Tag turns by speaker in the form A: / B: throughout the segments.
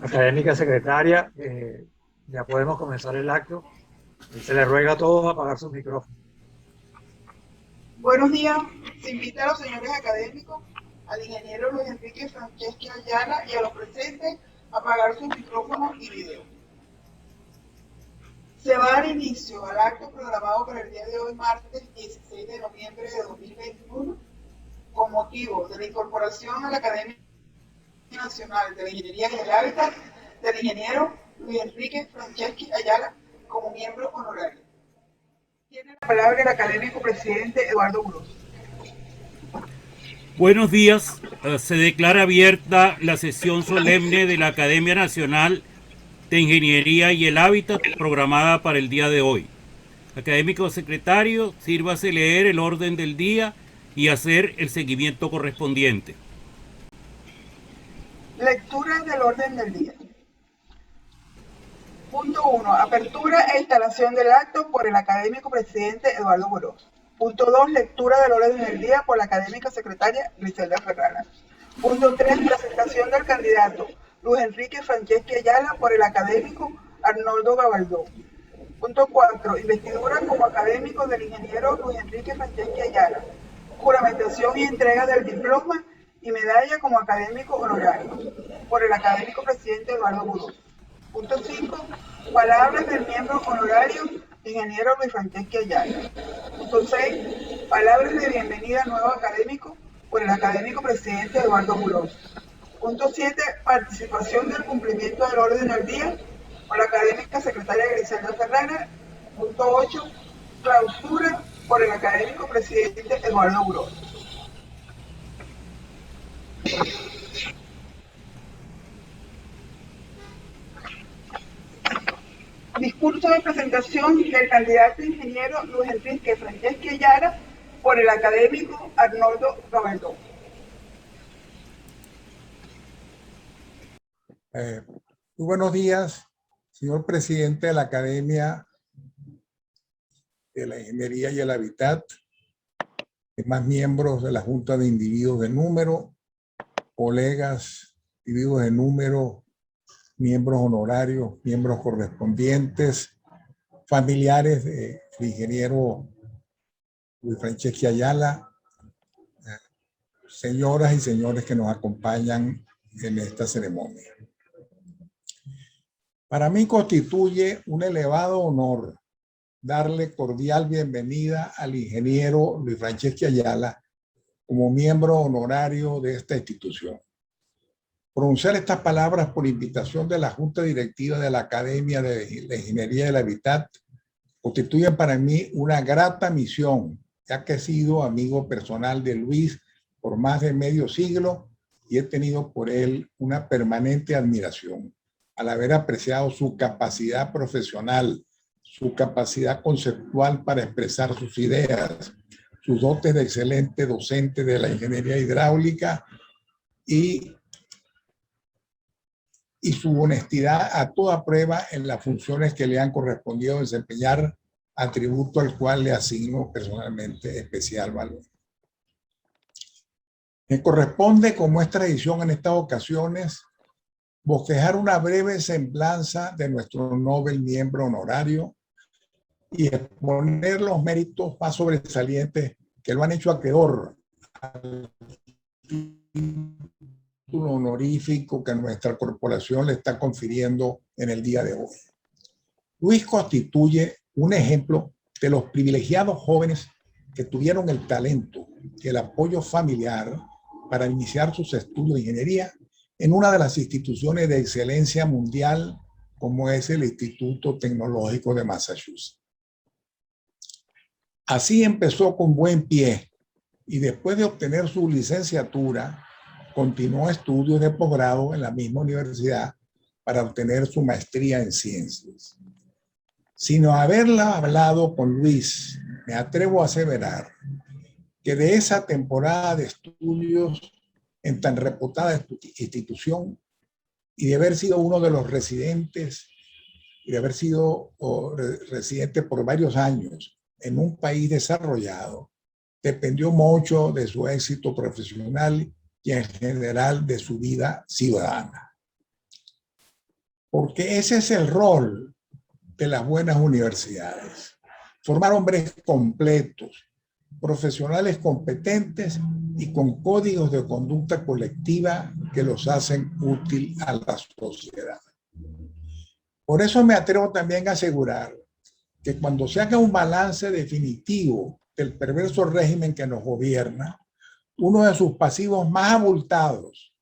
A: Académica secretaria, ya podemos comenzar el acto. Se le ruega a todos apagar sus micrófonos.
B: Buenos días. Se invita a los señores académicos, al ingeniero Luis Enrique Franceschi Ayala y a los presentes a apagar sus micrófonos y video. Se va a dar inicio al acto programado para el día de hoy, martes 16 de noviembre de 2021, con motivo de la incorporación a la Academia Nacional de la Ingeniería y el Hábitat del ingeniero Luis Enrique Franceschi Ayala como miembro honorario. Tiene la palabra el académico presidente Eduardo Burós.
C: Buenos días. Se declara abierta la sesión solemne de la Academia Nacional de Ingeniería y el Hábitat programada para el día de hoy. Académico secretario, sírvase leer el orden del día y hacer el seguimiento correspondiente.
B: Lectura del orden del día. Punto 1. Apertura e instalación del acto por el académico presidente Eduardo Burós. Punto 2. Lectura del orden del día por la académica secretaria Griselda Ferrara. Punto 3. Presentación del candidato Luis Enrique Franceschi Ayala por el académico Arnoldo Gabaldón. Punto 4. Investidura como académico del ingeniero Luis Enrique Franceschi Ayala. Juramentación y entrega del diploma y medalla como académico honorario por el académico presidente Eduardo Burós. Punto 5. Palabras del miembro honorario, ingeniero Luis Franceschi Ayala. Punto 6. Palabras de bienvenida nuevo académico por el académico presidente Eduardo Burós. Punto 7. Participación del cumplimiento del orden del día por la académica secretaria Griselda Ferrara. Punto 8. Clausura por el académico presidente Eduardo Burós. Discurso de presentación del candidato ingeniero Luis Enrique Franceschi Ayala por el académico Arnoldo Gabaldón.
D: Muy buenos días, señor presidente de la Academia de la Ingeniería y el Hábitat, demás miembros de la Junta de Individuos de Número, colegas, individuos de número, miembros honorarios, miembros correspondientes, familiares del ingeniero Luis Franceschi Ayala, señoras y señores que nos acompañan en esta ceremonia. Para mí constituye un elevado honor darle cordial bienvenida al ingeniero Luis Franceschi Ayala como miembro honorario de esta institución. Pronunciar estas palabras por invitación de la Junta Directiva de la Academia de la Ingeniería del Hábitat constituyen para mí una grata misión, ya que he sido amigo personal de Luis por más de medio siglo y he tenido por él una permanente admiración al haber apreciado su capacidad profesional, su capacidad conceptual para expresar sus ideas, sus dotes de excelente docente de la ingeniería hidráulica y su honestidad a toda prueba en las funciones que le han correspondido desempeñar, atributo al cual le asigno personalmente especial valor. Me corresponde, como es tradición en estas ocasiones, bosquejar una breve semblanza de nuestro Nobel miembro honorario y exponer los méritos más sobresalientes que lo han hecho acreedor al título honorífico que nuestra corporación le está confiriendo en el día de hoy. Luis constituye un ejemplo de los privilegiados jóvenes que tuvieron el talento y el apoyo familiar para iniciar sus estudios de ingeniería en una de las instituciones de excelencia mundial como es el Instituto Tecnológico de Massachusetts. Así empezó con buen pie y después de obtener su licenciatura, continuó estudios de posgrado en la misma universidad para obtener su maestría en ciencias. Sin haberla hablado con Luis, me atrevo a aseverar que de esa temporada de estudios en tan reputada institución y de haber sido uno de los residentes y de haber sido residente por varios años en un país desarrollado, dependió mucho de su éxito profesional y en general de su vida ciudadana. porque ese es el rol de las buenas universidades. Formar hombres completos, profesionales competentes y con códigos de conducta colectiva que los hacen útil a la sociedad. Por eso me atrevo también a asegurar que cuando se haga un balance definitivo del perverso régimen que nos gobierna, uno de sus pasivos más abultados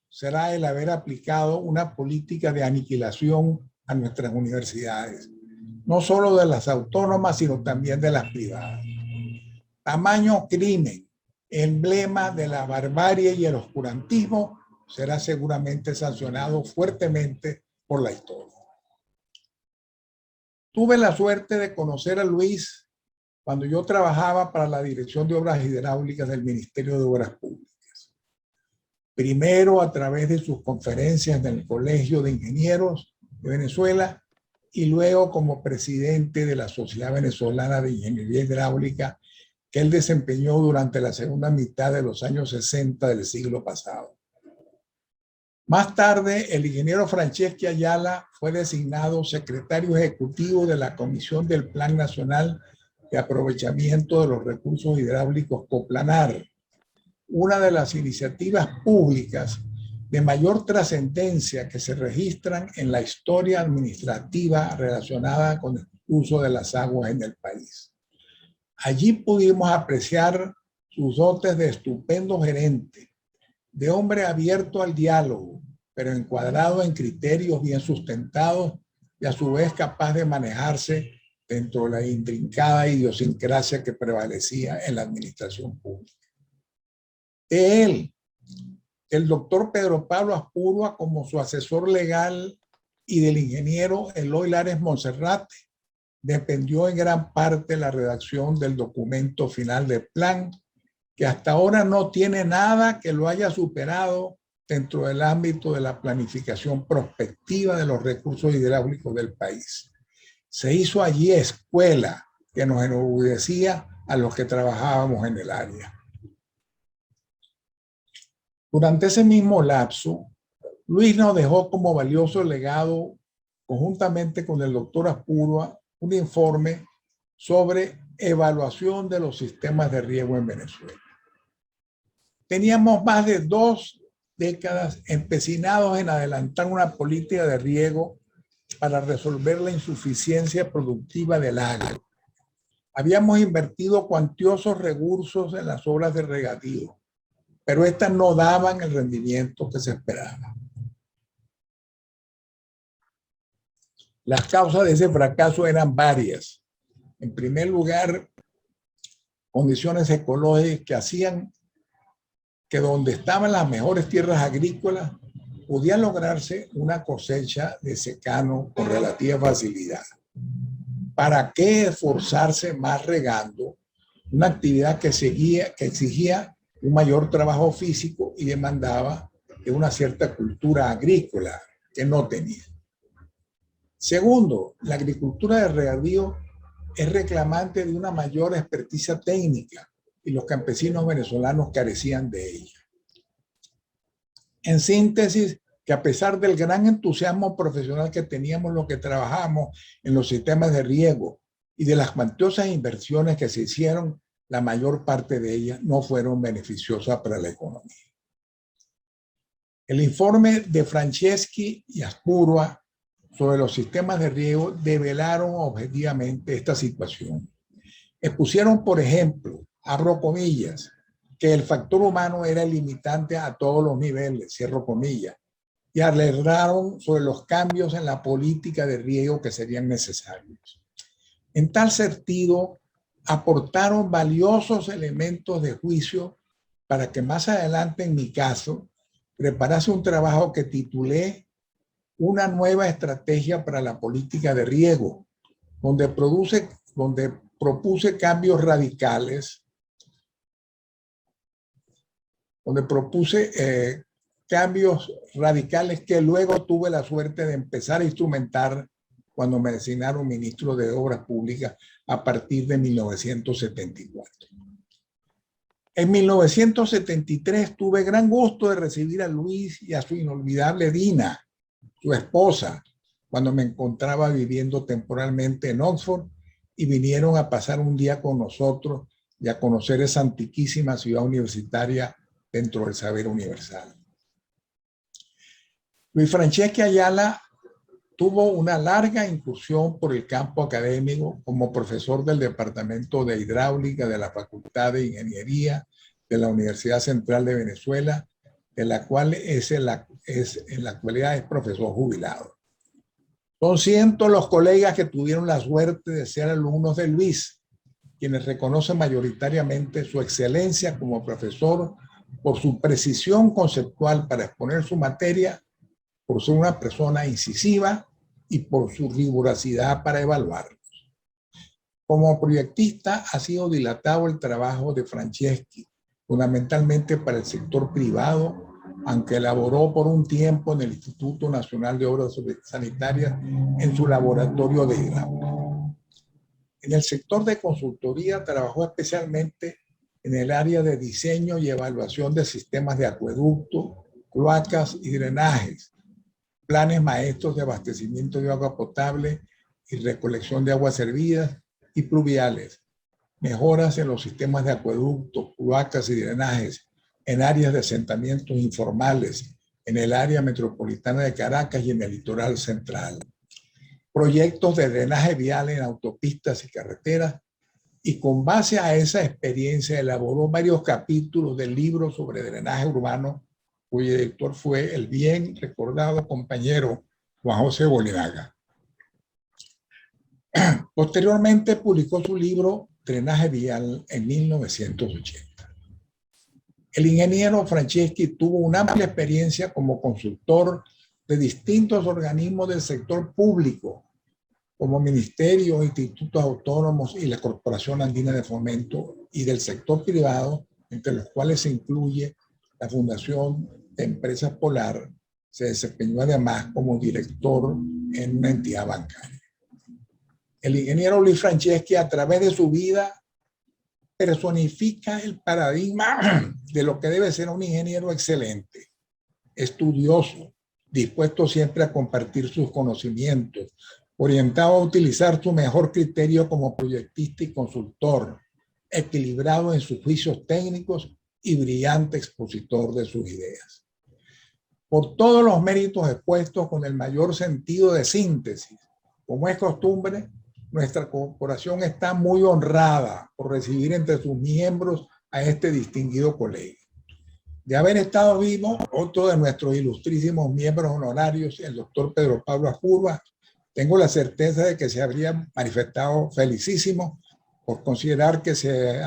D: será el haber aplicado una política de aniquilación a nuestras universidades, no solo de las autónomas, sino también de las privadas. Tamaño crimen, emblema de la barbarie y el oscurantismo, será seguramente sancionado fuertemente por la historia. Tuve la suerte de conocer a Luis cuando yo trabajaba para la Dirección de Obras Hidráulicas del Ministerio de Obras Públicas. Primero a través de sus conferencias en el Colegio de Ingenieros de Venezuela y luego como presidente de la Sociedad Venezolana de Ingeniería Hidráulica que él desempeñó durante la segunda mitad de los años 60 del siglo pasado. Más tarde, el ingeniero Franceschi Ayala fue designado secretario ejecutivo de la Comisión del Plan Nacional de Aprovechamiento de los Recursos Hidráulicos Coplanar, una de las iniciativas públicas de mayor trascendencia que se registran en la historia administrativa relacionada con el uso de las aguas en el país. Allí pudimos apreciar sus dotes de estupendo gerente, de hombre abierto al diálogo, pero encuadrado en criterios bien sustentados y a su vez capaz de manejarse dentro de la intrincada idiosincrasia que prevalecía en la administración pública. De él, el doctor Pedro Pablo Aspurua como su asesor legal y del ingeniero Eloy Lares Monserrate, dependió en gran parte la redacción del documento final del plan, que hasta ahora no tiene nada que lo haya superado dentro del ámbito de la planificación prospectiva de los recursos hidráulicos del país. Se hizo allí escuela que nos enorgullecía a los que trabajábamos en el área. Durante ese mismo lapso, Luis nos dejó como valioso legado, conjuntamente con el doctor Aspurua, un informe sobre evaluación de los sistemas de riego en Venezuela. Teníamos más de 2 décadas empecinados en adelantar una política de riego para resolver la insuficiencia productiva del agro. Habíamos invertido cuantiosos recursos en las obras de regadío, pero estas no daban el rendimiento que se esperaba. Las causas de ese fracaso eran varias. En primer lugar, condiciones ecológicas que hacían que donde estaban las mejores tierras agrícolas podía lograrse una cosecha de secano con relativa facilidad. ¿Para qué esforzarse más regando una actividad que exigía un mayor trabajo físico y demandaba de una cierta cultura agrícola que no tenía? Segundo, la agricultura de regadío es reclamante de una mayor experticia técnica y los campesinos venezolanos carecían de ella. En síntesis, que a pesar del gran entusiasmo profesional que teníamos los que trabajamos en los sistemas de riego y de las cuantiosas inversiones que se hicieron, la mayor parte de ellas no fueron beneficiosas para la economía. El informe de Franceschi y Aspurua sobre los sistemas de riego develaron objetivamente esta situación. Expusieron, por ejemplo, abro comillas, que el factor humano era limitante a todos los niveles, cierro comillas, y alertaron sobre los cambios en la política de riego que serían necesarios. En tal sentido, aportaron valiosos elementos de juicio para que más adelante, en mi caso, preparase un trabajo que titulé Una nueva estrategia para la política de riego, donde propuse cambios radicales, que luego tuve la suerte de empezar a instrumentar cuando me designaron ministro de Obras Públicas a partir de 1974. En 1973 tuve gran gusto de recibir a Luis y a su inolvidable Dina, su esposa, cuando me encontraba viviendo temporalmente en Oxford, y vinieron a pasar un día con nosotros y a conocer esa antiquísima ciudad universitaria dentro del saber universal. Luis Franceschi Ayala tuvo una larga incursión por el campo académico como profesor del Departamento de Hidráulica de la Facultad de Ingeniería de la Universidad Central de Venezuela, de la cual en la actualidad es profesor jubilado. Son cientos los colegas que tuvieron la suerte de ser alumnos de Luis, quienes reconocen mayoritariamente su excelencia como profesor por su precisión conceptual para exponer su materia, por ser una persona incisiva y por su rigurosidad para evaluarlos. Como proyectista ha sido dilatado el trabajo de Franceschi, fundamentalmente para el sector privado, aunque elaboró por un tiempo en el Instituto Nacional de Obras Sanitarias en su laboratorio de hidráulica. En el sector de consultoría trabajó especialmente en el área de diseño y evaluación de sistemas de acueducto, cloacas y drenajes, planes maestros de abastecimiento de agua potable y recolección de aguas servidas y pluviales, mejoras en los sistemas de acueductos, cloacas y drenajes en áreas de asentamientos informales, en el área metropolitana de Caracas y en el litoral central. Proyectos de drenaje vial en autopistas y carreteras, y con base a esa experiencia elaboró varios capítulos del libro sobre drenaje urbano, cuyo director fue el bien recordado compañero Juan José Bolinaga. Posteriormente publicó su libro Drenaje vial en 1980. El ingeniero Franceschi tuvo una amplia experiencia como consultor de distintos organismos del sector público, como ministerios, institutos autónomos y la Corporación Andina de Fomento, y del sector privado, entre los cuales se incluye la Fundación de Empresas Polar. Se desempeñó además como director en una entidad bancaria. El ingeniero Luis Franceschi, a través de su vida, personifica el paradigma de lo que debe ser un ingeniero excelente, estudioso, dispuesto siempre a compartir sus conocimientos, orientado a utilizar su mejor criterio como proyectista y consultor, equilibrado en sus juicios técnicos y brillante expositor de sus ideas. Por todos los méritos expuestos con el mayor sentido de síntesis, como es costumbre, nuestra corporación está muy honrada por recibir entre sus miembros a este distinguido colega. De haber estado vivo, otro de nuestros ilustrísimos miembros honorarios, el doctor Pedro Pablo Ajurba, tengo la certeza de que se habría manifestado felicísimo por considerar que se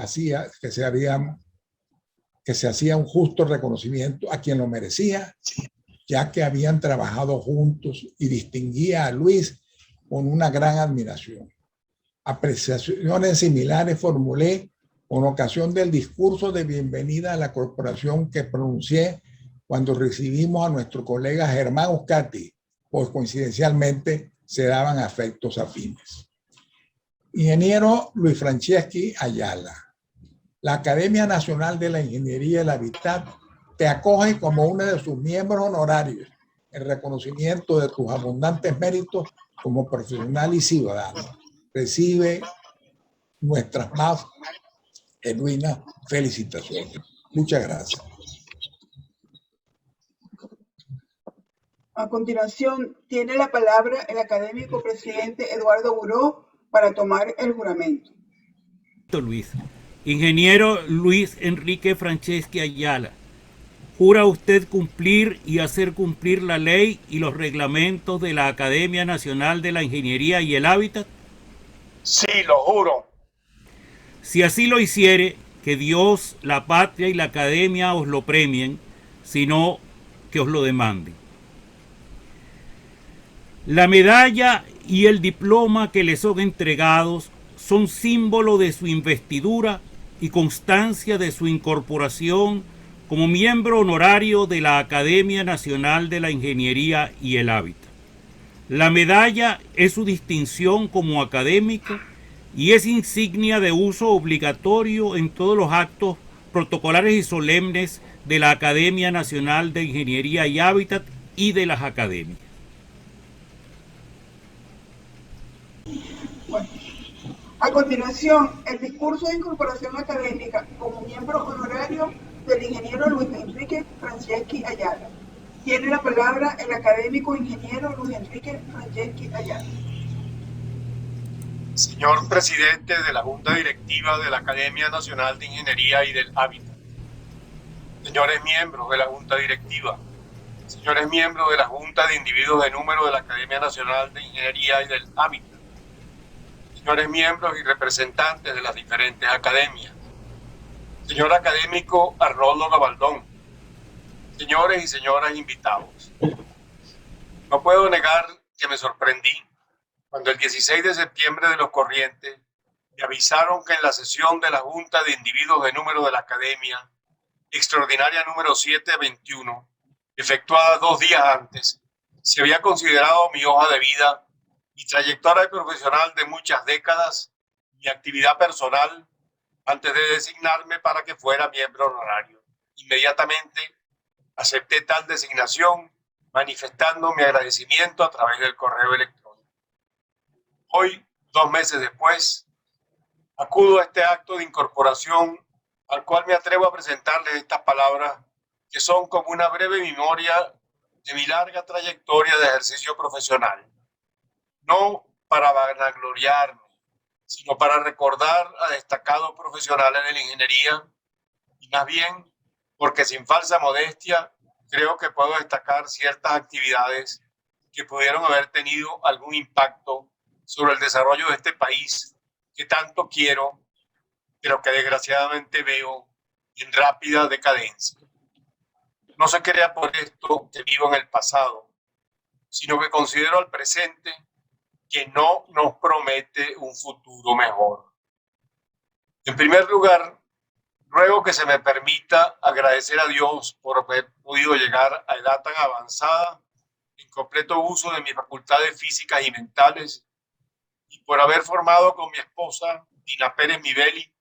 D: hacía un justo reconocimiento a quien lo merecía, ya que habían trabajado juntos, y distinguía a Luis con una gran admiración. Apreciaciones similares formulé con ocasión del discurso de bienvenida a la corporación que pronuncié cuando recibimos a nuestro colega Germán Uscati, pues coincidencialmente se daban afectos afines. Ingeniero Luis Franceschi Ayala, la Academia Nacional de la Ingeniería del Hábitat te acoge como uno de sus miembros honorarios en reconocimiento de tus abundantes méritos como profesional y ciudadano. Recibe nuestras más genuinas felicitaciones. Muchas gracias.
B: A continuación, tiene la palabra el académico presidente Eduardo Buró para tomar el juramento.
C: Luis. Ingeniero Luis Enrique Franceschi Ayala, ¿jura usted cumplir y hacer cumplir la ley y los reglamentos de la Academia Nacional de la Ingeniería y el Hábitat?
E: Sí, lo juro.
C: Si así lo hiciere, que Dios, la patria y la Academia os lo premien, sino que os lo demanden. La medalla y el diploma que le son entregados son símbolo de su investidura y constancia de su incorporación como miembro honorario de la Academia Nacional de la Ingeniería y el Hábitat. La medalla es su distinción como académico y es insignia de uso obligatorio en todos los actos protocolares y solemnes de la Academia Nacional de Ingeniería y Hábitat y de las academias.
B: A continuación, el discurso de incorporación académica como miembro honorario del ingeniero Luis Enrique Franceschi Ayala. Tiene la palabra el académico ingeniero Luis Enrique Franceschi Ayala.
E: Señor presidente de la Junta Directiva de la Academia Nacional de Ingeniería y del Hábitat. Señores miembros de la Junta Directiva. Señores miembros de la Junta de Individuos de Número de la Academia Nacional de Ingeniería y del Hábitat. Señores miembros y representantes de las diferentes academias. Señor académico Arnoldo Gabaldón. Señores y señoras invitados. No puedo negar que me sorprendí cuando el 16 de septiembre de los corrientes me avisaron que en la sesión de la Junta de Individuos de Número de la Academia, extraordinaria número 721, efectuada 2 días antes, se había considerado mi hoja de vida, mi trayectoria profesional de muchas décadas, mi actividad personal, antes de designarme para que fuera miembro honorario. Inmediatamente acepté tal designación, manifestando mi agradecimiento a través del correo electrónico. Hoy, 2 meses después, acudo a este acto de incorporación al cual me atrevo a presentarles estas palabras que son como una breve memoria de mi larga trayectoria de ejercicio profesional. No para vanagloriarme, sino para recordar a destacados profesionales de la ingeniería y más bien porque sin falsa modestia creo que puedo destacar ciertas actividades que pudieron haber tenido algún impacto sobre el desarrollo de este país que tanto quiero, pero que desgraciadamente veo en rápida decadencia. No se crea por esto que vivo en el pasado, sino que considero al presente que no nos promete un futuro mejor. En primer lugar, ruego que se me permita agradecer a Dios por haber podido llegar a edad tan avanzada, en completo uso de mis facultades físicas y mentales, y por haber formado con mi esposa, Dina Pérez Mibeli,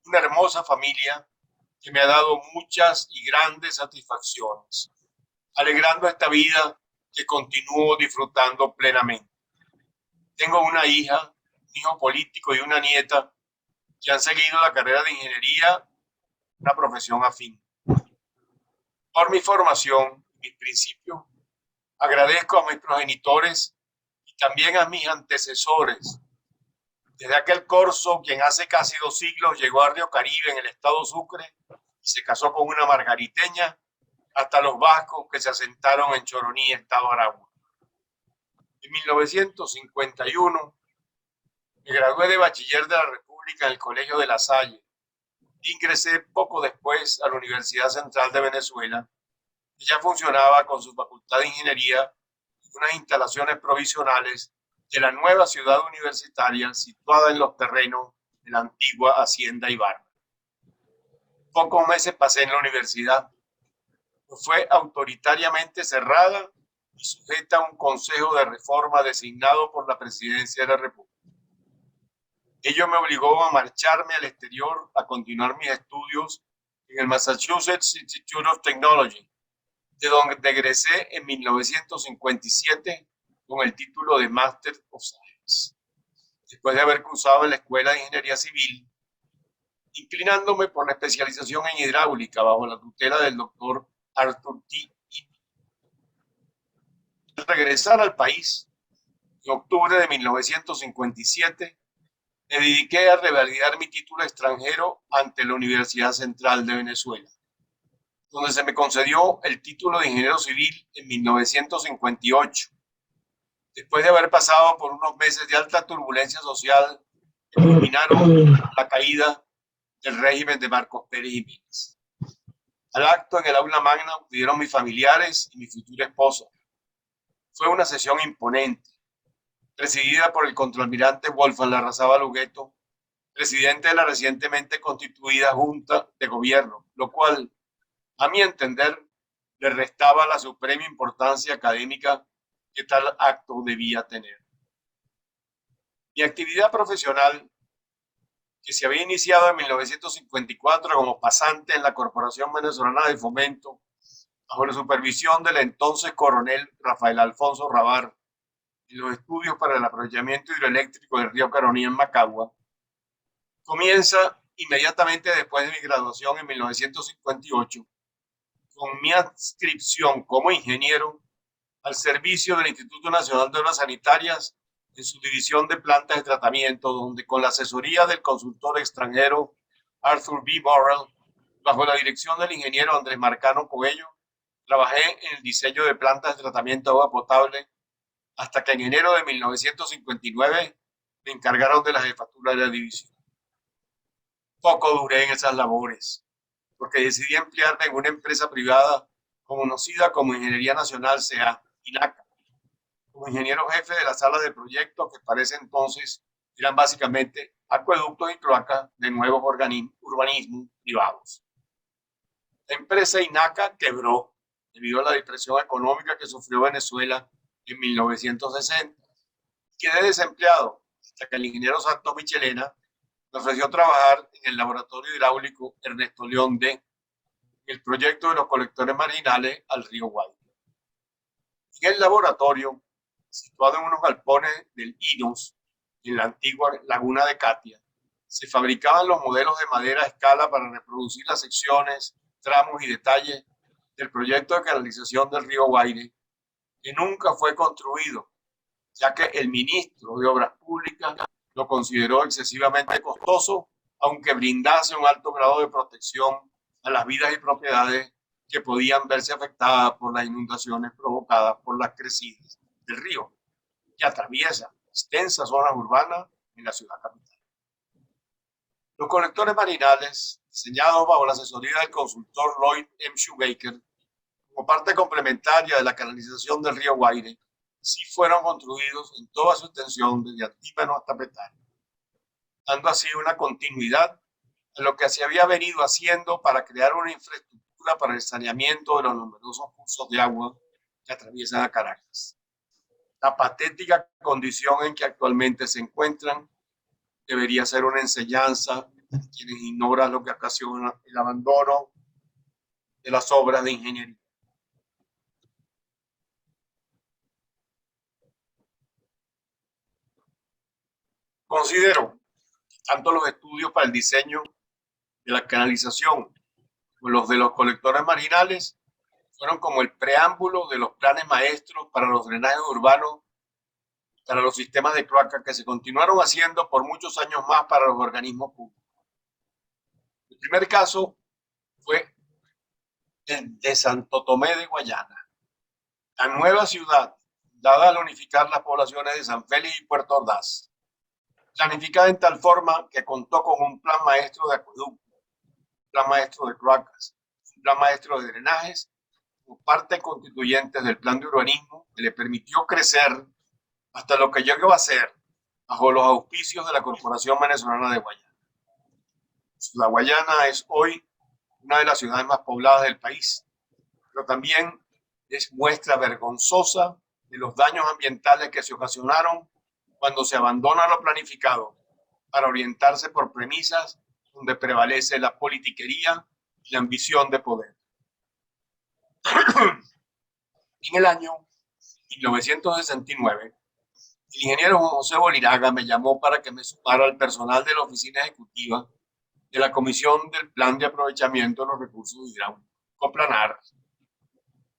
E: una hermosa familia que me ha dado muchas y grandes satisfacciones, alegrando esta vida que continúo disfrutando plenamente. Tengo una hija, un hijo político y una nieta que han seguido la carrera de ingeniería, una profesión afín. Por mi formación y mis principios, agradezco a mis progenitores y también a mis antecesores. Desde aquel corso, quien hace casi 2 siglos llegó a Río Caribe en el estado Sucre y se casó con una margariteña, hasta los vascos que se asentaron en Choroní, estado Aragua. En 1951 me gradué de bachiller de la República en el Colegio de La Salle. Ingresé poco después a la Universidad Central de Venezuela, que ya funcionaba con su facultad de ingeniería y unas instalaciones provisionales de la nueva ciudad universitaria situada en los terrenos de la antigua Hacienda Ibarra. Pocos meses pasé en la universidad. Fue autoritariamente cerrada y sujeta a un consejo de reforma designado por la Presidencia de la República. Ello me obligó a marcharme al exterior a continuar mis estudios en el Massachusetts Institute of Technology, de donde egresé en 1957 con el título de Master of Science, después de haber cursado en la Escuela de Ingeniería Civil, inclinándome por la especialización en hidráulica bajo la tutela del doctor Arthur T. Al regresar al país, en octubre de 1957, me dediqué a revalidar mi título extranjero ante la Universidad Central de Venezuela, donde se me concedió el título de ingeniero civil en 1958, después de haber pasado por unos meses de alta turbulencia social que culminaron la caída del régimen de Marcos Pérez Jiménez. Al acto en el aula magna acudieron mis familiares y mi futura esposa. Fue una sesión imponente, presidida por el contraalmirante Wolfgang Larrazábal Hugueto, presidente de la recientemente constituida Junta de Gobierno, lo cual, a mi entender, le restaba la suprema importancia académica que tal acto debía tener. Mi actividad profesional, que se había iniciado en 1954 como pasante en la Corporación Venezolana de Fomento, bajo la supervisión del entonces coronel Rafael Alfonso Rabar, en los estudios para el aprovechamiento hidroeléctrico del río Caroní en Macagua, Comienza inmediatamente después de mi graduación en 1958 con mi adscripción como ingeniero al servicio del Instituto Nacional de Obras Sanitarias en su división de plantas de tratamiento, donde con la asesoría del consultor extranjero Arthur B. Burrell, bajo la dirección del ingeniero Andrés Marcano Coello, trabajé en el diseño de plantas de tratamiento de agua potable hasta que en enero de 1959 me encargaron de la jefatura de la división. Poco duré en esas labores, porque decidí emplearme en una empresa privada conocida como Ingeniería Nacional S.A., INACA, como ingeniero jefe de la sala de proyectos que para ese entonces eran básicamente acueductos y cloacas de nuevos urbanismos privados. La empresa INACA quebró debido a la depresión económica que sufrió Venezuela en 1960. Quedé desempleado hasta que el ingeniero Santos Michelena me ofreció trabajar en el laboratorio hidráulico Ernesto León D, en el proyecto de los colectores marginales al río Guaire. En el laboratorio, situado en unos galpones del INOS, en la antigua laguna de Catia, se fabricaban los modelos de madera a escala para reproducir las secciones, tramos y detalles del proyecto de canalización del río Guaire, que nunca fue construido, ya que el ministro de Obras Públicas lo consideró excesivamente costoso, aunque brindase un alto grado de protección a las vidas y propiedades que podían verse afectadas por las inundaciones provocadas por las crecidas del río, que atraviesa extensas zonas urbanas en la ciudad capital. Los colectores marinales, diseñados bajo la asesoría del consultor Lloyd M. Shoemaker, como parte complementaria de la canalización del río Guaire, sí fueron construidos en toda su extensión desde Antímano hasta Petare, dando así una continuidad a lo que se había venido haciendo para crear una infraestructura para el saneamiento de los numerosos cursos de agua que atraviesan a Caracas. La patética condición en que actualmente se encuentran debería ser una enseñanza a quienes ignoran lo que ocasiona el abandono de las obras de ingeniería. Considero que tanto los estudios para el diseño de la canalización como los de los colectores marginales fueron como el preámbulo de los planes maestros para los drenajes urbanos, para los sistemas de cloaca que se continuaron haciendo por muchos años más para los organismos públicos. El primer caso fue el de Santo Tomé de Guayana, la nueva ciudad dada al unificar las poblaciones de San Félix y Puerto Ordaz, planificada en tal forma que contó con un plan maestro de acueducto, un plan maestro de cloacas, un plan maestro de drenajes, como parte constituyente del plan de urbanismo que le permitió crecer hasta lo que llegó a ser bajo los auspicios de la Corporación Venezolana de Guayana. La Guayana es hoy una de las ciudades más pobladas del país, pero también es muestra vergonzosa de los daños ambientales que se ocasionaron cuando se abandona lo planificado para orientarse por premisas donde prevalece la politiquería y la ambición de poder. En el año 1969, el ingeniero José Boliraga me llamó para que me sumara al personal de la oficina ejecutiva de la Comisión del Plan de Aprovechamiento de los Recursos Hidráulicos, COPLANAR,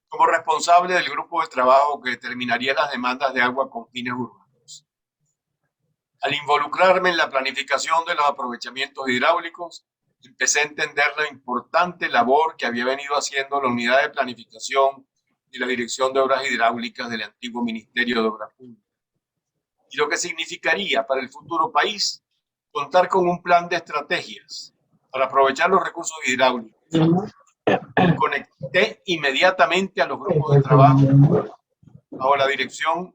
E: como responsable del grupo de trabajo que determinaría las demandas de agua con fines urbanos. Al involucrarme en la planificación de los aprovechamientos hidráulicos, empecé a entender la importante labor que había venido haciendo la Unidad de Planificación y la Dirección de Obras Hidráulicas del antiguo Ministerio de Obras Públicas, y lo que significaría para el futuro país contar con un plan de estrategias para aprovechar los recursos hidráulicos. Me conecté inmediatamente a los grupos de trabajo bajo la dirección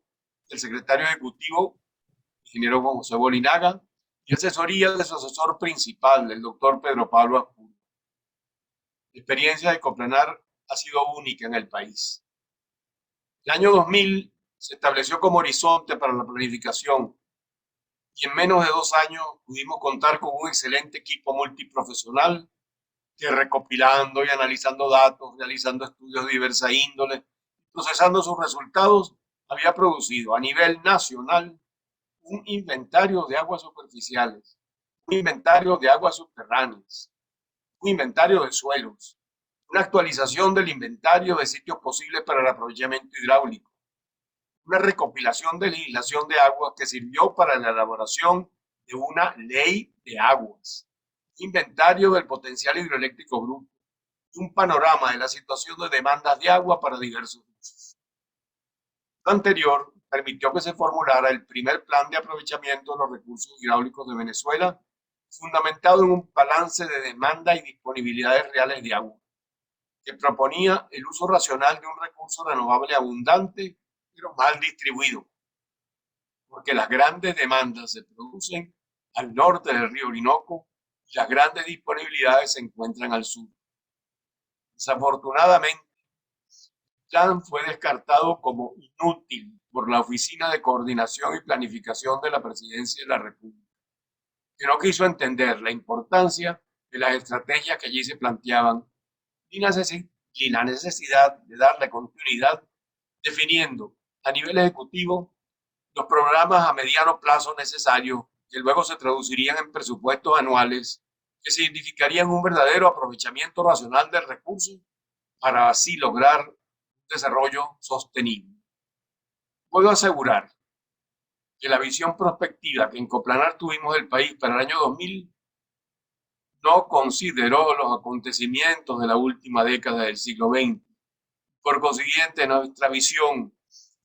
E: del secretario ejecutivo, ingeniero José Bolinaga, y asesoría de su asesor principal, el doctor Pedro Pablo Azpuru. La experiencia de COPLANAR ha sido única en el país. El año 2000 se estableció como horizonte para la planificación y en menos de 2 años pudimos contar con un excelente equipo multiprofesional que, recopilando y analizando datos, realizando estudios de diversa índole, procesando sus resultados, había producido a nivel nacional un inventario de aguas superficiales un inventario de aguas subterráneas, un inventario de suelos, una actualización del inventario de sitios posibles para el aprovechamiento hidráulico, una recopilación de legislación de aguas que sirvió para la elaboración de una ley de aguas, inventario del potencial hidroeléctrico bruto y un panorama de la situación de demandas de agua para diversos usos. Lo anterior permitió que se formulara el primer plan de aprovechamiento de los recursos hidráulicos de Venezuela, fundamentado en un balance de demanda y disponibilidades reales de agua, que proponía el uso racional de un recurso renovable abundante, pero mal distribuido, porque las grandes demandas se producen al norte del río Orinoco y las grandes disponibilidades se encuentran al sur. Desafortunadamente, el plan fue descartado como inútil por la Oficina de Coordinación y Planificación de la Presidencia de la República, que no quiso entender la importancia de las estrategias que allí se planteaban y la necesidad de darle continuidad, definiendo a nivel ejecutivo los programas a mediano plazo necesarios que luego se traducirían en presupuestos anuales que significarían un verdadero aprovechamiento racional del recurso para así lograr un desarrollo sostenible. Puedo asegurar que la visión prospectiva que en Coplanar tuvimos del país para el año 2000 no consideró los acontecimientos de la última década del siglo XX. Por consiguiente, nuestra visión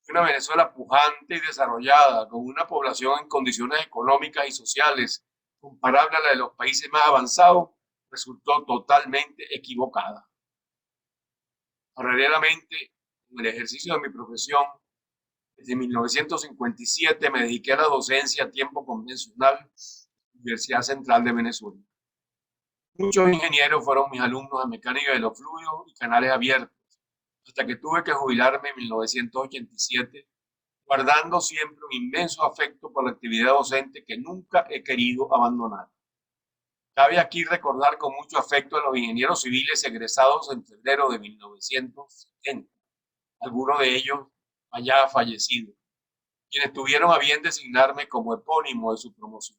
E: de una Venezuela pujante y desarrollada, con una población en condiciones económicas y sociales comparable a la de los países más avanzados, resultó totalmente equivocada. Paralelamente, en el ejercicio de mi profesión, desde 1957 me dediqué a la docencia a tiempo convencional en la Universidad Central de Venezuela. Muchos ingenieros fueron mis alumnos en mecánica de los fluidos y canales abiertos, hasta que tuve que jubilarme en 1987, guardando siempre un inmenso afecto por la actividad docente que nunca he querido abandonar. Cabe aquí recordar con mucho afecto a los ingenieros civiles egresados en febrero de 1970, algunos de ellos allá fallecidos, quienes tuvieron a bien designarme como epónimo de su promoción.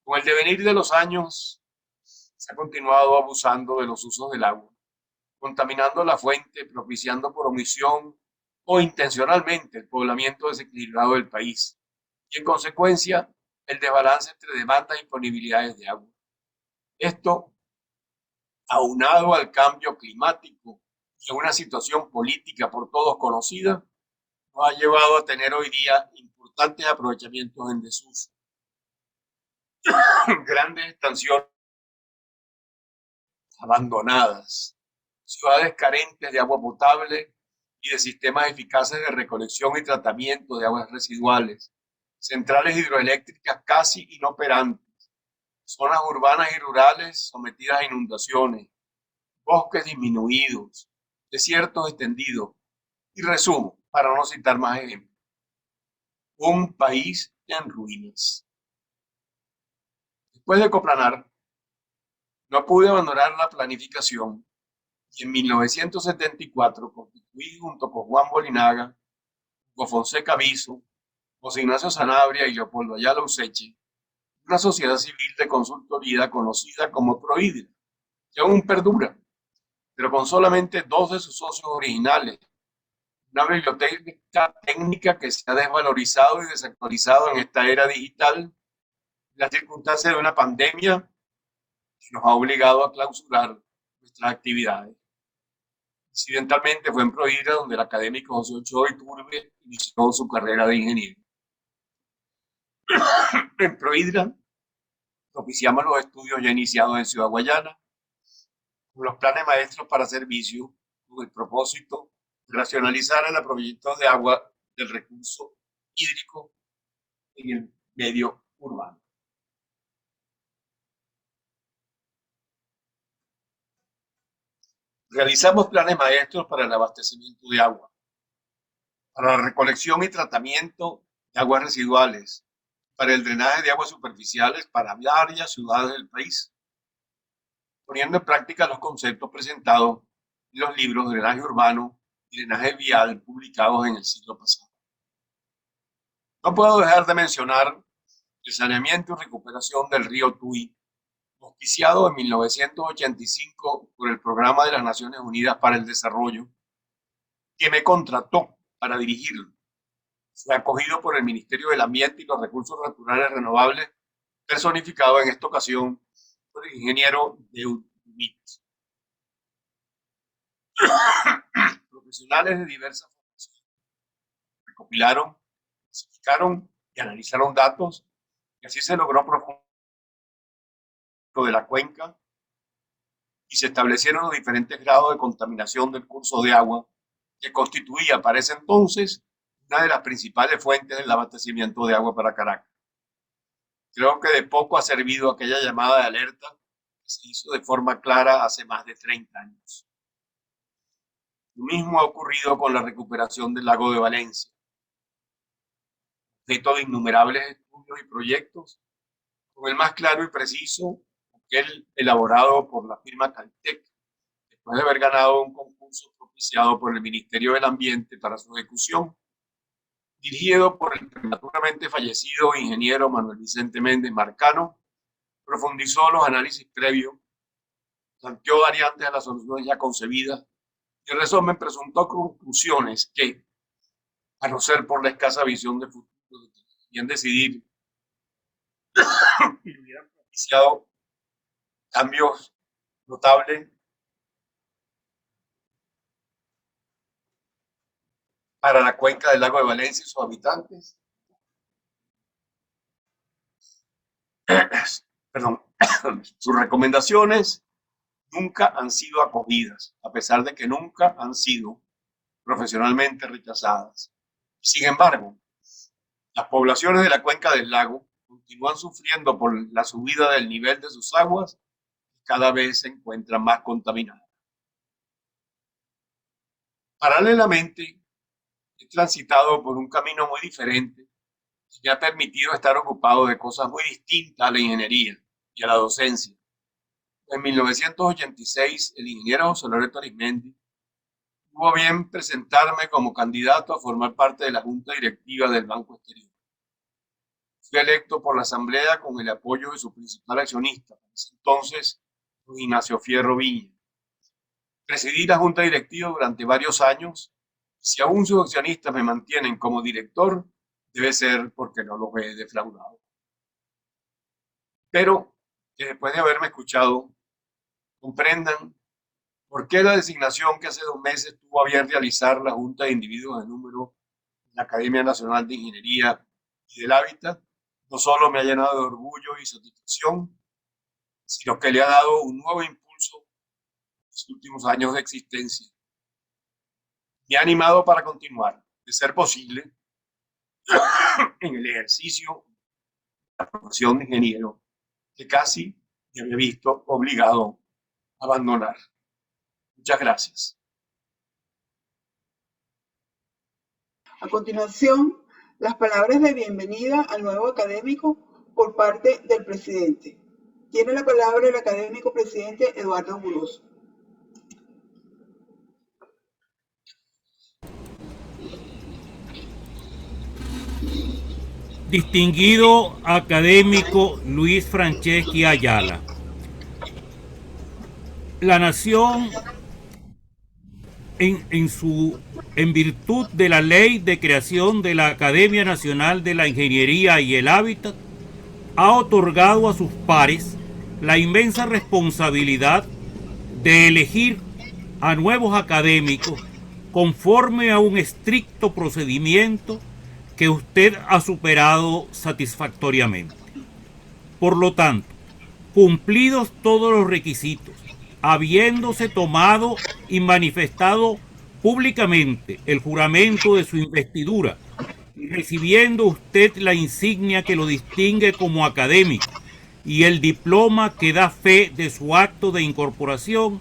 E: Con el devenir de los años, se ha continuado abusando de los usos del agua, contaminando la fuente, propiciando por omisión o intencionalmente el poblamiento desequilibrado del país y, en consecuencia, el desbalance entre demandas y disponibilidades de agua. Esto, aunado al cambio climático y a una situación política por todos conocida, nos ha llevado a tener hoy día importantes aprovechamientos en desuso, grandes estaciones abandonadas, ciudades carentes de agua potable y de sistemas eficaces de recolección y tratamiento de aguas residuales, centrales hidroeléctricas casi inoperantes, zonas urbanas y rurales sometidas a inundaciones, bosques disminuidos, desiertos extendidos. Y resumo, para no citar más ejemplos, un país en ruinas. Después de Coplanar, no pude abandonar la planificación y en 1974 constituí junto con Juan Bolinaga, Hugo Fonseca Viso, José Ignacio Sanabria y Leopoldo Ayala Useche, una sociedad civil de consultoría conocida como Prohidra, que aún perdura, pero con solamente 2 de sus socios originales, una biblioteca técnica que se ha desvalorizado y desactualizado en esta era digital, las circunstancias de una pandemia que nos ha obligado a clausurar nuestras actividades. Incidentalmente fue en Prohidra donde el académico José Ochoa Iturbe inició su carrera de ingeniero. En Prohidra propiciamos los estudios ya iniciados en Ciudad Guayana, con los planes maestros para servicio, con el propósito de racionalizar el aprovechamiento de agua del recurso hídrico en el medio urbano. Realizamos planes maestros para el abastecimiento de agua, para la recolección y tratamiento de aguas residuales, para el drenaje de aguas superficiales para varias ciudades del país, poniendo en práctica los conceptos presentados en los libros Drenaje Urbano y Drenaje Vial publicados en el siglo pasado. No puedo dejar de mencionar de saneamiento y recuperación del río Tuy, auspiciado en 1985 por el Programa de las Naciones Unidas para el Desarrollo, que me contrató para dirigirlo. Fue acogido por el Ministerio del Ambiente y los Recursos Naturales Renovables, personificado en esta ocasión por el ingeniero Deud Mit. Profesionales de diversas formaciones recopilaron, clasificaron y analizaron datos, y así se logró profundizar de la cuenca y se establecieron los diferentes grados de contaminación del curso de agua, que constituía para ese entonces una de las principales fuentes del abastecimiento de agua para Caracas. Creo que de poco ha servido aquella llamada de alerta que se hizo de forma clara hace más de 30 años. Lo mismo ha ocurrido con la recuperación del lago de Valencia. Objeto de innumerables estudios y proyectos, con el más claro y preciso, aquel elaborado por la firma Caltech, después de haber ganado un concurso propiciado por el Ministerio del Ambiente para su ejecución, dirigido por el prematuramente fallecido ingeniero Manuel Vicente Méndez Marcano, profundizó los análisis previos, planteó variantes a las soluciones ya concebidas y en resumen presentó conclusiones que, a no ser por la escasa visión de futuro y en decidir, y hubieran propiciado cambios notables para la cuenca del lago de Valencia y sus habitantes. Perdón. Sus recomendaciones nunca han sido acogidas, a pesar de que nunca han sido profesionalmente rechazadas. Sin embargo, las poblaciones de la cuenca del lago continúan sufriendo por la subida del nivel de sus aguas y cada vez se encuentran más contaminadas. Paralelamente, he transitado por un camino muy diferente que me ha permitido estar ocupado de cosas muy distintas a la ingeniería y a la docencia. En 1986, el ingeniero José Loreto Arizmendi tuvo bien presentarme como candidato a formar parte de la junta directiva del Banco Exterior. Fui electo por la Asamblea con el apoyo de su principal accionista, entonces Ignacio Fierro Viña. Presidí la junta directiva durante varios años. Si aún sus accionistas me mantienen como director, debe ser porque no los he defraudado. Pero que después de haberme escuchado, comprendan por qué la designación que hace 2 meses tuvo a bien realizar la Junta de Individuos de Número de la Academia Nacional de Ingeniería y del Hábitat no solo me ha llenado de orgullo y satisfacción, sino que le ha dado un nuevo impulso en los últimos años de existencia. Me ha animado para continuar, de ser posible, en el ejercicio de la profesión de ingeniero que casi me había visto obligado a abandonar. Muchas gracias.
B: A continuación, las palabras de bienvenida al nuevo académico por parte del presidente. Tiene la palabra el académico presidente Eduardo Burós.
C: Distinguido académico Luis Franceschi Ayala, la nación, en virtud de la ley de creación de la Academia Nacional de la Ingeniería y el Hábitat, ha otorgado a sus pares la inmensa responsabilidad de elegir a nuevos académicos conforme a un estricto procedimiento que usted ha superado satisfactoriamente. Por lo tanto, cumplidos todos los requisitos, habiéndose tomado y manifestado públicamente el juramento de su investidura y recibiendo usted la insignia que lo distingue como académico y el diploma que da fe de su acto de incorporación,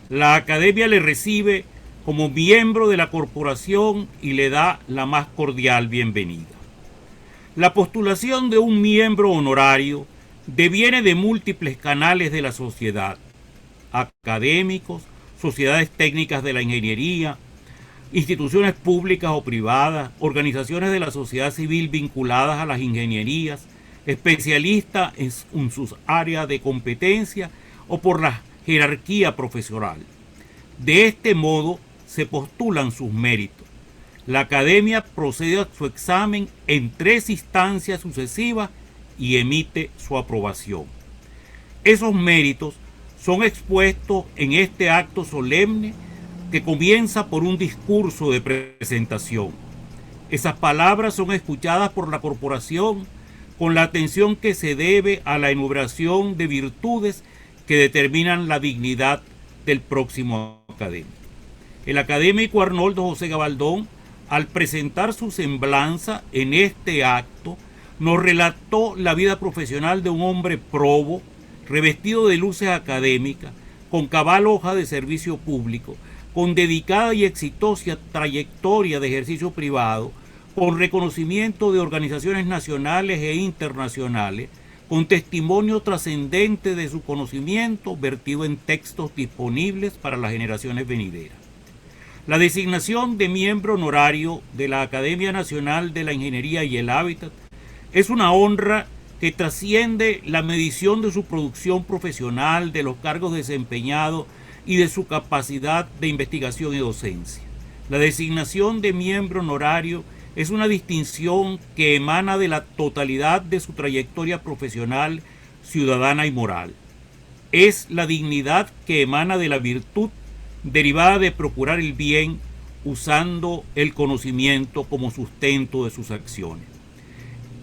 C: la Academia le recibe como miembro de la corporación y le da la más cordial bienvenida. La postulación de un miembro honorario deviene de múltiples canales de la sociedad: académicos, sociedades técnicas de la ingeniería, instituciones públicas o privadas, organizaciones de la sociedad civil vinculadas a las ingenierías, especialista en sus áreas de competencia o por la jerarquía profesional. De este modo se postulan sus méritos. La academia procede a su examen en 3 instancias sucesivas y emite su aprobación. Esos méritos son expuestos en este acto solemne que comienza por un discurso de presentación. Esas palabras son escuchadas por la corporación con la atención que se debe a la enumeración de virtudes que determinan la dignidad del próximo académico. El académico Arnoldo José Gabaldón, al presentar su semblanza en este acto, nos relató la vida profesional de un hombre probo, revestido de luces académicas, con cabal hoja de servicio público, con dedicada y exitosa trayectoria de ejercicio privado, con reconocimiento de organizaciones nacionales e internacionales, con testimonio trascendente de su conocimiento vertido en textos disponibles para las generaciones venideras. La designación de miembro honorario de la Academia Nacional de la Ingeniería y el Hábitat es una honra que trasciende la medición de su producción profesional, de los cargos desempeñados y de su capacidad de investigación y docencia. La designación de miembro honorario es una distinción que emana de la totalidad de su trayectoria profesional, ciudadana y moral. Es la dignidad que emana de la virtud derivada de procurar el bien usando el conocimiento como sustento de sus acciones.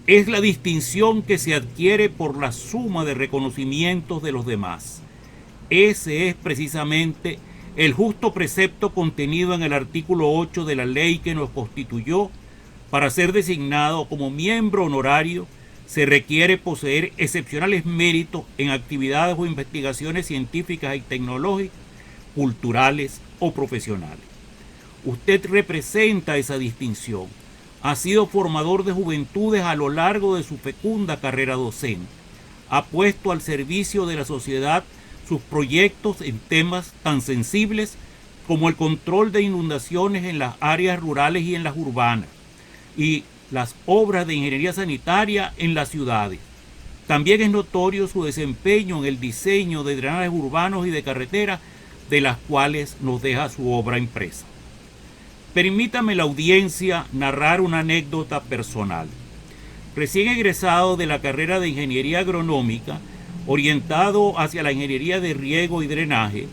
C: Es la distinción que se adquiere por la suma de reconocimientos de los demás. Ese es precisamente el justo precepto contenido en el artículo 8 de la ley que nos constituyó. Para ser designado como miembro honorario se requiere poseer excepcionales méritos en actividades o investigaciones científicas y tecnológicas, culturales o profesionales. Usted representa esa distinción. Ha sido formador de juventudes a lo largo de su fecunda carrera docente. Ha puesto al servicio de la sociedad sus proyectos en temas tan sensibles como el control de inundaciones en las áreas rurales y en las urbanas, y las obras de ingeniería sanitaria en las ciudades. También es notorio su desempeño en el diseño de drenajes urbanos y de carreteras, de las cuales nos deja su obra impresa. Permítame la audiencia narrar una anécdota personal. Recién egresado de la carrera de Ingeniería Agronómica, orientado hacia la ingeniería de riego y drenaje,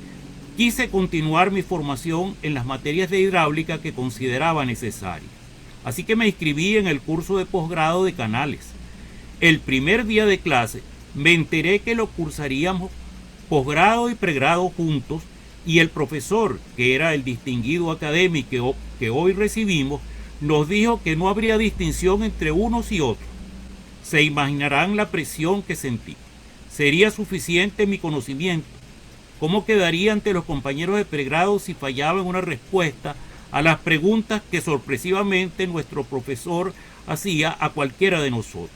C: quise continuar mi formación en las materias de hidráulica que consideraba necesarias. Así que me inscribí en el curso de posgrado de canales. El primer día de clase me enteré que lo cursaríamos posgrado y pregrado juntos, y el profesor, que era el distinguido académico que hoy recibimos, nos dijo que no habría distinción entre unos y otros. Se imaginarán la presión que sentí. ¿Sería suficiente mi conocimiento? ¿Cómo quedaría ante los compañeros de pregrado si fallaba en una respuesta a las preguntas que sorpresivamente nuestro profesor hacía a cualquiera de nosotros?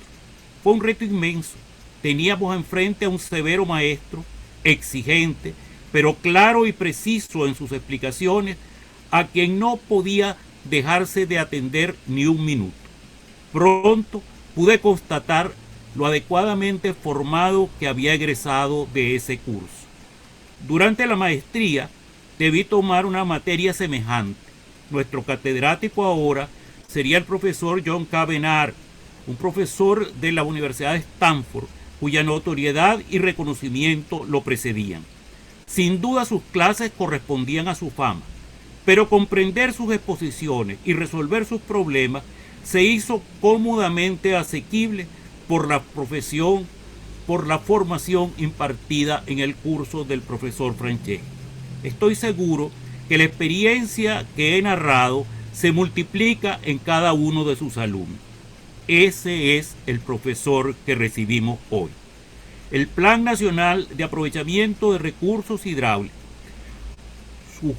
C: Fue un reto inmenso. Teníamos enfrente a un severo maestro, exigente, pero claro y preciso en sus explicaciones, a quien no podía dejarse de atender ni un minuto. Pronto pude constatar lo adecuadamente formado que había egresado de ese curso. Durante la maestría debí tomar una materia semejante. Nuestro catedrático ahora sería el profesor John K. Bernard, un profesor de la Universidad de Stanford, cuya notoriedad y reconocimiento lo precedían. Sin duda sus clases correspondían a su fama, pero comprender sus exposiciones y resolver sus problemas se hizo cómodamente asequible por la formación impartida en el curso del profesor Franceschi. Estoy seguro que la experiencia que he narrado se multiplica en cada uno de sus alumnos. Ese es el profesor que recibimos hoy. El Plan Nacional de Aprovechamiento de Recursos Hidráulicos. Su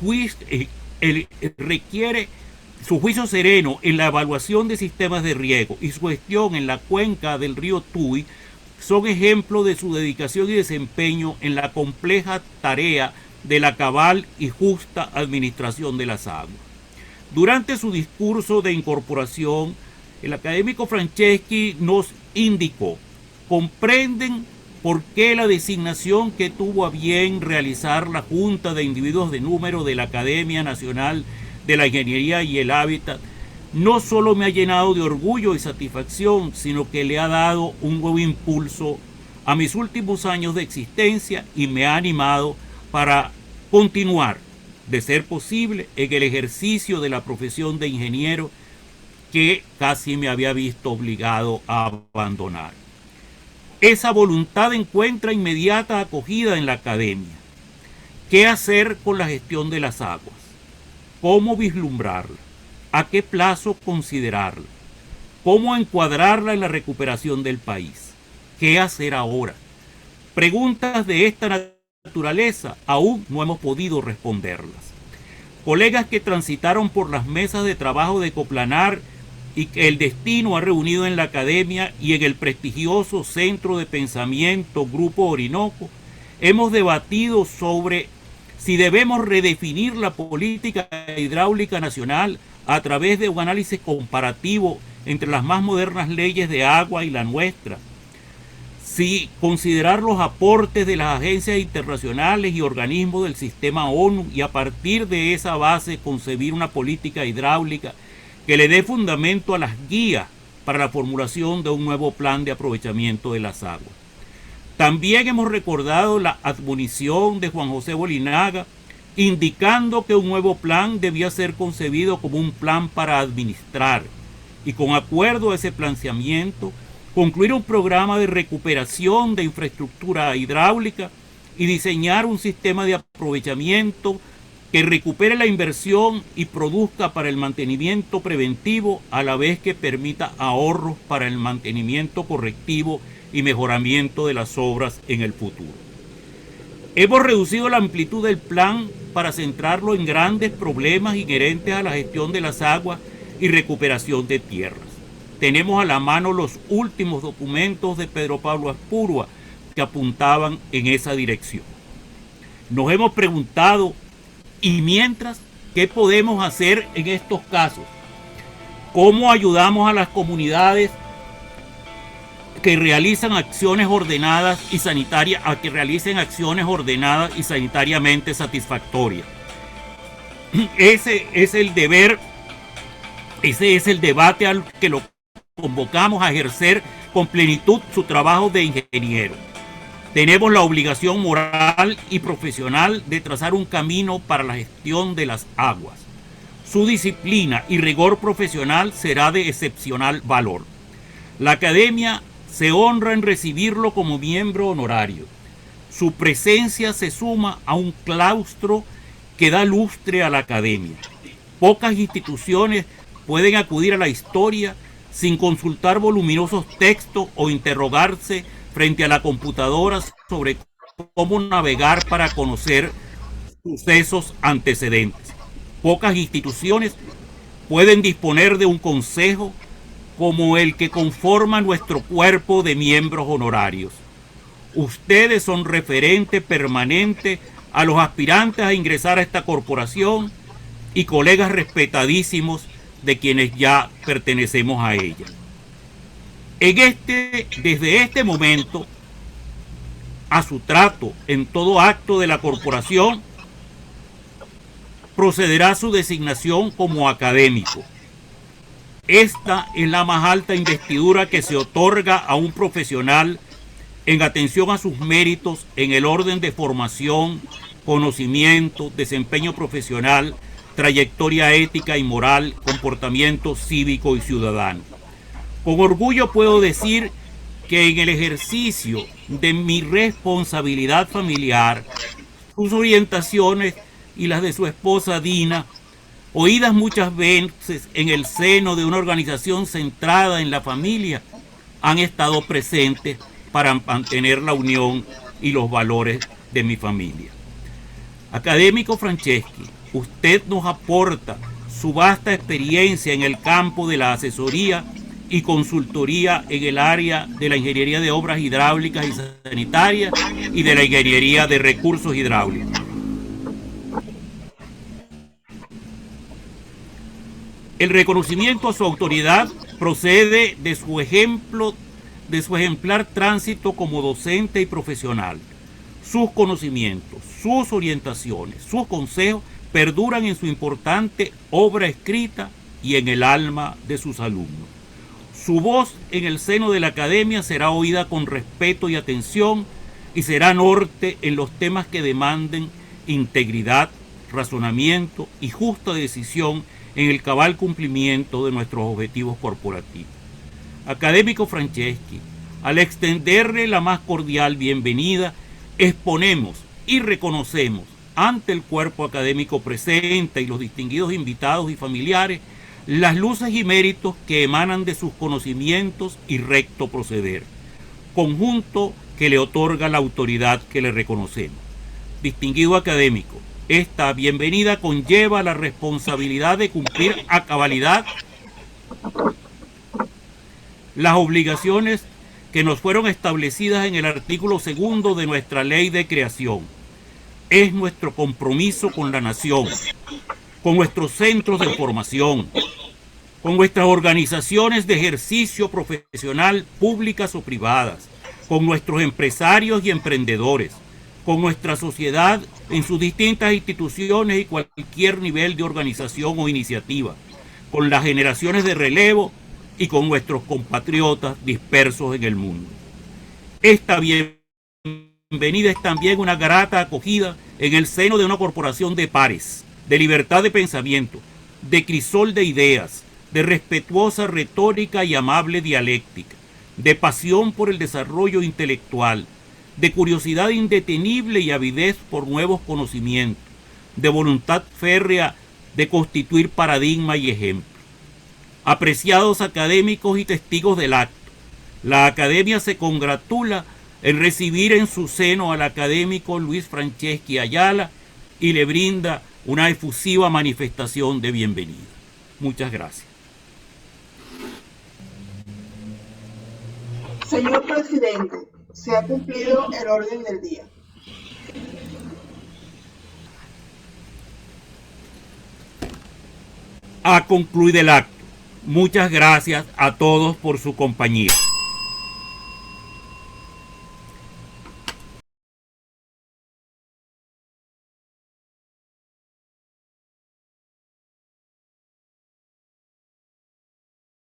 C: juicio sereno en la evaluación de sistemas de riego y su gestión en la cuenca del río Tuy son ejemplos de su dedicación y desempeño en la compleja tarea de la cabal y justa administración de las aguas. Durante su discurso de incorporación, el académico Franceschi nos indicó: comprenden por qué la designación que tuvo a bien realizar la Junta de Individuos de Número de la Academia Nacional de la Ingeniería y el Hábitat no solo me ha llenado de orgullo y satisfacción, sino que le ha dado un nuevo impulso a mis últimos años de existencia y me ha animado para continuar, de ser posible, en el ejercicio de la profesión de ingeniero que casi me había visto obligado a abandonar. Esa voluntad encuentra inmediata acogida en la academia. ¿Qué hacer con la gestión de las aguas? ¿Cómo vislumbrarla? ¿A qué plazo considerarla? ¿Cómo encuadrarla en la recuperación del país? ¿Qué hacer ahora? Preguntas de esta naturaleza aún no hemos podido responderlas. Colegas que transitaron por las mesas de trabajo de Coplanar y que el destino ha reunido en la academia y en el prestigioso Centro de Pensamiento Grupo Orinoco, hemos debatido sobre si debemos redefinir la política hidráulica nacional a través de un análisis comparativo entre las más modernas leyes de agua y la nuestra, si considerar los aportes de las agencias internacionales y organismos del sistema ONU y a partir de esa base concebir una política hidráulica que le dé fundamento a las guías para la formulación de un nuevo plan de aprovechamiento de las aguas. También hemos recordado la admonición de Juan José Bolinaga, indicando que un nuevo plan debía ser concebido como un plan para administrar y con acuerdo a ese planteamiento, concluir un programa de recuperación de infraestructura hidráulica y diseñar un sistema de aprovechamiento que recupere la inversión y produzca para el mantenimiento preventivo a la vez que permita ahorros para el mantenimiento correctivo y mejoramiento de las obras en el futuro. Hemos reducido la amplitud del plan para centrarlo en grandes problemas inherentes a la gestión de las aguas y recuperación de tierras. Tenemos a la mano los últimos documentos de Pedro Pablo Aspurua que apuntaban en esa dirección. Nos hemos preguntado, ¿y mientras qué podemos hacer en estos casos? ¿Cómo ayudamos a las comunidades que realizan acciones ordenadas y sanitarias a que realicen acciones ordenadas y sanitariamente satisfactorias? Ese es el deber, ese es el debate al que lo convocamos a ejercer con plenitud su trabajo de ingeniero. Tenemos la obligación moral y profesional de trazar un camino para la gestión de las aguas. Su disciplina y rigor profesional será de excepcional valor. La academia se honra en recibirlo como miembro honorario. Su presencia se suma a un claustro que da lustre a la academia. Pocas instituciones pueden acudir a la historia sin consultar voluminosos textos o interrogarse frente a la computadora sobre cómo navegar para conocer sucesos antecedentes. Pocas instituciones pueden disponer de un consejo como el que conforma nuestro cuerpo de miembros honorarios. Ustedes son referente permanente a los aspirantes a ingresar a esta corporación y colegas respetadísimos de quienes ya pertenecemos a ella. Desde este momento, a su trato en todo acto de la corporación, procederá su designación como académico. Esta es la más alta investidura que se otorga a un profesional en atención a sus méritos en el orden de formación, conocimiento, desempeño profesional, trayectoria ética y moral, comportamiento cívico y ciudadano. Con orgullo puedo decir que en el ejercicio de mi responsabilidad familiar, sus orientaciones y las de su esposa Dina, oídas muchas veces en el seno de una organización centrada en la familia, han estado presentes para mantener la unión y los valores de mi familia. Académico Franceschi, usted nos aporta su vasta experiencia en el campo de la asesoría y consultoría en el área de la ingeniería de obras hidráulicas y sanitarias y de la ingeniería de recursos hidráulicos. El reconocimiento a su autoridad procede de su ejemplo de su ejemplar tránsito como docente y profesional. Sus conocimientos, sus orientaciones, sus consejos perduran en su importante obra escrita y en el alma de sus alumnos. Su voz en el seno de la academia será oída con respeto y atención y será norte en los temas que demanden integridad, razonamiento y justa decisión en el cabal cumplimiento de nuestros objetivos corporativos. Académico Franceschi, al extenderle la más cordial bienvenida, exponemos y reconocemos ante el cuerpo académico presente y los distinguidos invitados y familiares las luces y méritos que emanan de sus conocimientos y recto proceder, conjunto que le otorga la autoridad que le reconocemos. Distinguido académico, esta bienvenida conlleva la responsabilidad de cumplir a cabalidad las obligaciones que nos fueron establecidas en el artículo 2 de nuestra ley de creación. Es nuestro compromiso con la nación, con nuestros centros de formación, con nuestras organizaciones de ejercicio profesional públicas o privadas, con nuestros empresarios y emprendedores, con nuestra sociedad en sus distintas instituciones y cualquier nivel de organización o iniciativa, con las generaciones de relevo y con nuestros compatriotas dispersos en el mundo. Esta bienvenida es también una grata acogida en el seno de una corporación de pares, de libertad de pensamiento, de crisol de ideas, de respetuosa retórica y amable dialéctica, de pasión por el desarrollo intelectual, de curiosidad indetenible y avidez por nuevos conocimientos, de voluntad férrea de constituir paradigma y ejemplo. Apreciados académicos y testigos del acto, la Academia se congratula en recibir en su seno al académico Luis Franceschi Ayala y le brinda una efusiva manifestación de bienvenida. Muchas gracias.
B: Señor presidente, se ha cumplido el orden del día.
C: Ha concluido el acto. Muchas gracias a todos por su compañía.